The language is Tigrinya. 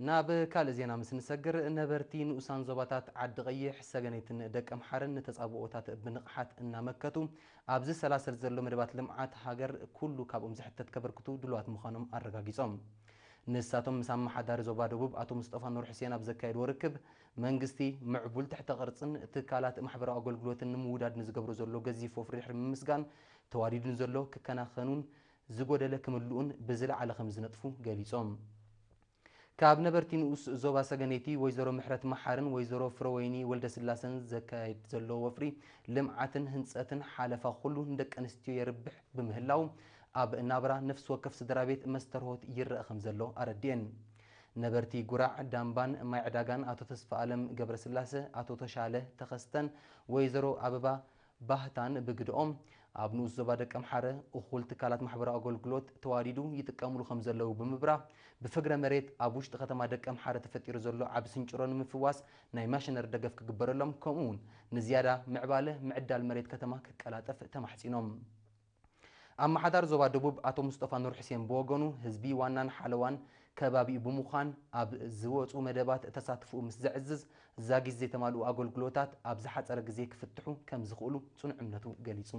ናብ ካልእ ዜና ምስ ንሰግር ነበርቲ ንኡሳን ዞባታት ዓዲ ቀይሕ ሰገነይትን ደቀ ምሓርን ተጻብኦታት ብንቕሓት እናመከቱ ኣብዚ ሰላሰል ዘሎ መደባት ልምዓት ሃገር ኩሉ ካብኦም ዝሕተት ከበርክቱ ድልዋት ምዃኖም ኣረጋጊጾም ንሳቶም ምስ ኣመሓዳሪ ዞባ ደቡብ ኣቶ ሙስጠፋ ኑር ሕሴን ኣብ ዘካየድዎ ርክብ መንግስቲ ምዕቡል ትሕተ ቅርጽን ትካላት ማሕበራዊ ኣገልግሎትን ንምውዳድ ንዝገብሮ ዘሎ ገዚፍ ወፍሪ ድሕሪ ምምስጋን ተዋዲዱን ዘሎ ክከናኸኑን ዝጎደለ ክምልኡን ብዝለዓለ ከም ዝነጥፉ ገሊጾም ካብ ነበርቲ ንኡስ ዞባ ሰገነይቲ ወይዘሮ ምሕረት መሓርን ወይዘሮ ፍረወይኒ ወልደ ስላሰን ዘካየድ ዘሎ ወፍሪ ልምዓትን ህንፀትን ሓለፋ ኩሉ ንደቂ ኣንስትዮ የርብሕ ብምህላው ኣብ ናብራ ነፍሲ ወከፍ ስድራ ቤት መስተርሆት ይረአ ከም ዘሎ ኣረድየን ነበርቲ ጉራዕ ዳምባን ማይ ዕዳጋን ኣቶ ተስፋ ኣለም ገብረስላሴ ኣቶ ተሻለ ተኸስተን ወይዘሮ ኣበባ ባህታን ብግድኦም ኣብ ንኡስ ዞባ ደቀ ምሓረ እኹል ትካላት ማሕበራዊ ኣገልግሎት ተዋዲዱ ይጥቀምሉ ከም ዘለዉ ብምብራ ብፍግረ መሬት ኣብ ውሽጢ ከተማ ደቀ ምሓረ ተፈጢሩ ዘሎ ዓብ ስንጭሮ ንምፍዋስ ናይ ማሽነሪ ደገፍ ክግበረሎም ከምኡውን ንዝያዳ ምዕባለ ምዕዳል መሬት ከተማ ክቀላጠፍ ተማሕፂኖም ኣመሓዳሪ ዞባ ደቡብ ኣቶ ሙስጠፋ ኑር ሕሴን ብወገኑ ህዝቢ ዋናን ሓለዋን ከባቢኡ ብምዃን ኣብ ዝወፁ መደባት ተሳትፍኡ ምስ ዘዕዝዝ እዛ ግዜ ዝተማልኡ ኣገልግሎታት ኣብ ዝሓፀረ ግዜ ክፍትሑ ከም ዝኽእሉ ጽኑዕ እምነቱ ገሊጹ